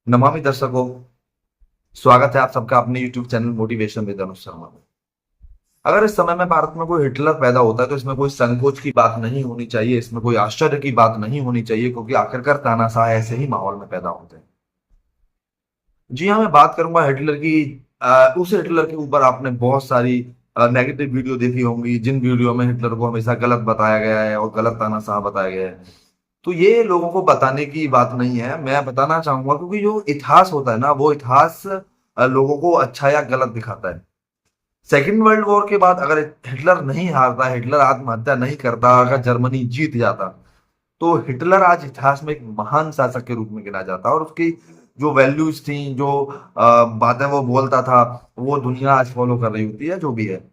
नमामि दर्शकों, स्वागत है आप सबका अपने YouTube channel motivation with Anuj Sharma में। अगर इस समय में भारत में कोई हिटलर पैदा होता है तो इसमें कोई संकोच की बात नहीं होनी चाहिए, इसमें कोई आश्चर्य की बात नहीं होनी चाहिए, क्योंकि आखिरकार तानाशाह ऐसे ही माहौल में पैदा होते हैं। जी हाँ, मैं बात करूंगा हिटलर की। उस हिटलर के ऊपर आपने बहुत सारी नेगेटिव वीडियो देखी होंगी, जिन वीडियो में हिटलर को हमेशा गलत बताया गया है और गलत तानाशाह बताया गया है। तो ये लोगों को बताने की बात नहीं है, मैं बताना चाहूंगा, क्योंकि जो इतिहास होता है ना, वो इतिहास लोगों को अच्छा या गलत दिखाता है। सेकेंड वर्ल्ड वॉर के बाद अगर हिटलर नहीं हारता, हिटलर आत्महत्या नहीं करता, अगर जर्मनी जीत जाता, तो हिटलर आज इतिहास में एक महान शासक के रूप में गिना जाता, और उसकी जो वैल्यूज थी, जो बातें वो बोलता था, वो दुनिया आज फॉलो कर रही होती है, जो भी है।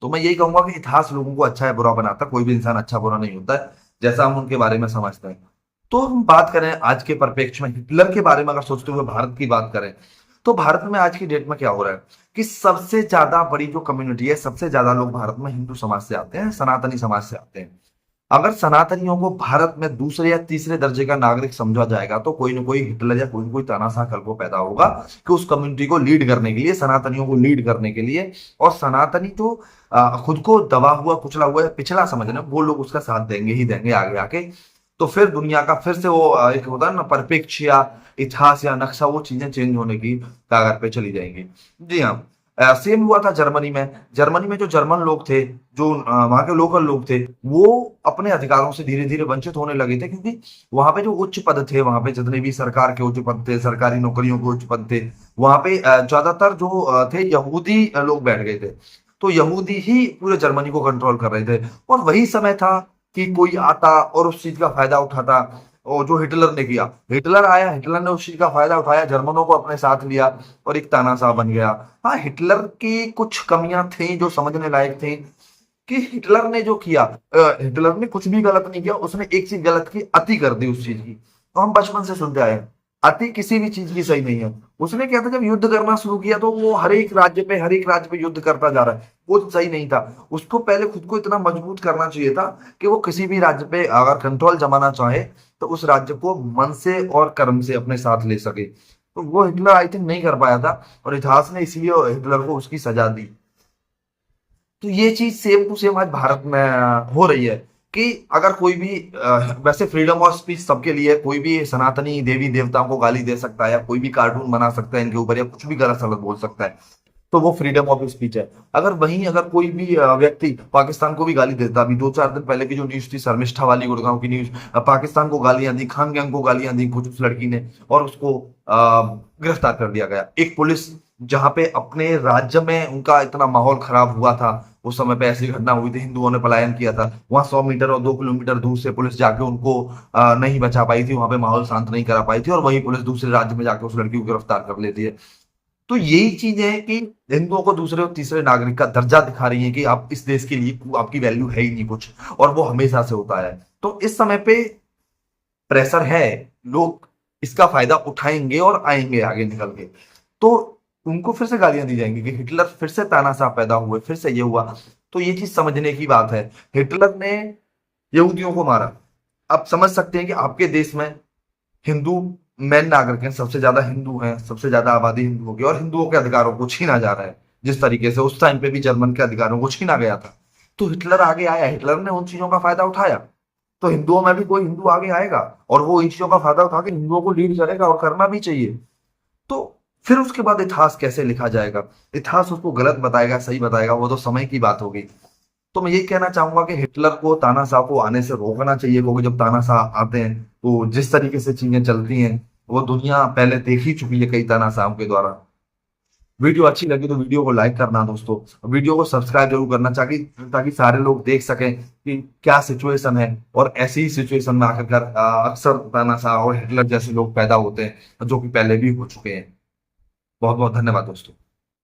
तो मैं यही कहूंगा कि इतिहास लोगों को अच्छा या बुरा बनाता है, कोई भी इंसान अच्छा बुरा नहीं होता है, जैसा हम उनके बारे में समझते हैं। तो हम बात करें आज के परिप्रेक्ष्य में हिटलर के बारे में, अगर सोचते हुए भारत की बात करें, तो भारत में आज की डेट में क्या हो रहा है कि सबसे ज्यादा बड़ी जो कम्युनिटी है, सबसे ज्यादा लोग भारत में हिंदू समाज से आते हैं, सनातनी समाज से आते हैं। अगर सनातनियों को भारत में दूसरे या तीसरे दर्जे का नागरिक समझा जाएगा, तो कोई ना कोई हिटलर या कोई ना कोई तानाशाह कल को पैदा होगा कि उस कम्युनिटी को लीड करने के लिए, सनातनियों को लीड करने के लिए। और सनातनी तो खुद को दबा हुआ, कुचला हुआ, पिछड़ा समझना, वो लोग उसका साथ देंगे ही देंगे आगे आके। तो फिर दुनिया का फिर से वो एक होता है ना परिप्रेक्ष्य या इतिहास या नक्शा, वो चीजें चेंज होने की कागार पे चली जाएंगी। जी हाँ, सेम हुआ था जर्मनी में। जर्मनी में जो जर्मन लोग थे, जो वहां के लोकल लोग थे, वो अपने अधिकारों से धीरे धीरे वंचित होने लगे थे, क्योंकि वहां पे जो उच्च पद थे, वहां पे जितने भी सरकार के उच्च पद थे, सरकारी नौकरियों के उच्च पद थे, वहां पे ज्यादातर जो थे यहूदी लोग बैठ गए थे। तो यहूदी ही पूरे जर्मनी को कंट्रोल कर रहे थे, और वही समय था कि कोई आता और उस चीज का फायदा उठाता। और जो हिटलर ने किया, हिटलर आया, हिटलर ने उस चीज का फायदा उठाया, जर्मनों को अपने साथ लिया और एक तानाशाह बन गया। हाँ, हिटलर की कुछ कमियां थी जो समझने लायक थी, कि हिटलर ने जो किया, हिटलर ने कुछ भी गलत नहीं किया, उसने एक चीज गलत की, अति कर दी उस चीज की। तो हम बचपन से सुनते आए हैं, अति किसी भी चीज की सही नहीं है। उसने क्या था, जब युद्ध करना शुरू किया तो वो हर एक राज्य पे युद्ध करता जा रहा है, वो सही नहीं था। उसको पहले खुद को इतना मजबूत करना चाहिए था कि वो किसी भी राज्य पे अगर कंट्रोल जमाना चाहे, तो उस राज्य को मन से और कर्म से अपने साथ ले सके। तो वो हिटलर आई थिंक नहीं कर पाया था, और इतिहास ने इसलिए हिटलर को उसकी सजा दी। तो ये चीज सेम टू सेम आज भारत में हो रही है, कि अगर कोई भी वैसे फ्रीडम ऑफ स्पीच सबके लिए है, कोई भी सनातनी देवी देवताओं को गाली दे सकता है, या कोई भी कार्टून बना सकता है इनके ऊपर, या कुछ भी गलत सलत बोल सकता है, तो वो फ्रीडम ऑफ स्पीच है। अगर वहीं अगर कोई भी व्यक्ति पाकिस्तान को भी गाली देता, अभी 2-4 दिन पहले की जो न्यूज थी शर्मिष्ठा वाली, गुड़गांव की न्यूज, पाकिस्तान को गालियां दी, खान गैंग को गालियां दी कुछ उस लड़की ने, और उसको गिरफ्तार कर दिया गया। एक पुलिस, जहां पे अपने राज्य में उनका इतना माहौल खराब हुआ था, उस समय पे ऐसी घटना हुई थी, हिंदुओं ने पलायन किया था, वहां 100 मीटर और 2 किलोमीटर दूर से पुलिस जाके उनको नहीं बचा पाई थी, वहां पे माहौल शांत नहीं करा पाई थी, और वही पुलिस दूसरे राज्य में जाके उस लड़की को गिरफ्तार कर लेती है। तो यही चीज है कि हिंदुओं को दूसरे और तीसरे नागरिक का दर्जा दिखा रही है, कि आप इस देश के लिए आपकी वैल्यू है ही नहीं कुछ, और वो हमेशा से होता है। तो इस समय पे प्रेशर है, लोग इसका फायदा उठाएंगे और आएंगे आगे निकल के। तो उनको फिर से गालियां दी जाएंगी कि हिटलर फिर से तानाशाह पैदा हुए, फिर से ये हुआ। तो ये चीज समझने की बात है। हिटलर ने यहूदियों को मारा। आप समझ सकते हैं कि आपके देश में हिंदू मेन नागरिक हैं, सबसे ज्यादा हिंदू हैं, सबसे ज्यादा आबादी हिंदुओं की, और हिंदुओं के अधिकारों को छीना जा रहा है, जिस तरीके से उस टाइम पे भी जर्मन के अधिकारों को छीना गया था। तो हिटलर आगे आया, हिटलर ने उन चीजों का फायदा उठाया, तो हिंदुओं में भी कोई हिंदू आगे आएगा, और वो इन चीजों का फायदा उठा के हिंदुओं को लीड करेगा, और करना भी चाहिए। तो फिर उसके बाद इतिहास कैसे लिखा जाएगा, इतिहास उसको गलत बताएगा, सही बताएगा, वो तो समय की बात होगी। तो मैं यही कहना चाहूंगा कि हिटलर को, तानाशाह को आने से रोकना चाहिए, क्योंकि जब तानाशाह आते हैं तो जिस तरीके से चीजें चलती हैं, वो दुनिया पहले देख ही चुकी है कई तानाशाहों के द्वारा। वीडियो अच्छी लगी तो वीडियो को लाइक करना दोस्तों, वीडियो को सब्सक्राइब जरूर करना, ताकि ताकि सारे लोग देख सकें कि क्या सिचुएशन है, और ऐसी ही सिचुएशन में आखिरकार अक्सर तानाशाह और हिटलर जैसे लोग पैदा होते हैं, जो कि पहले भी हो चुके हैं। बहुत बहुत धन्यवाद दोस्तों।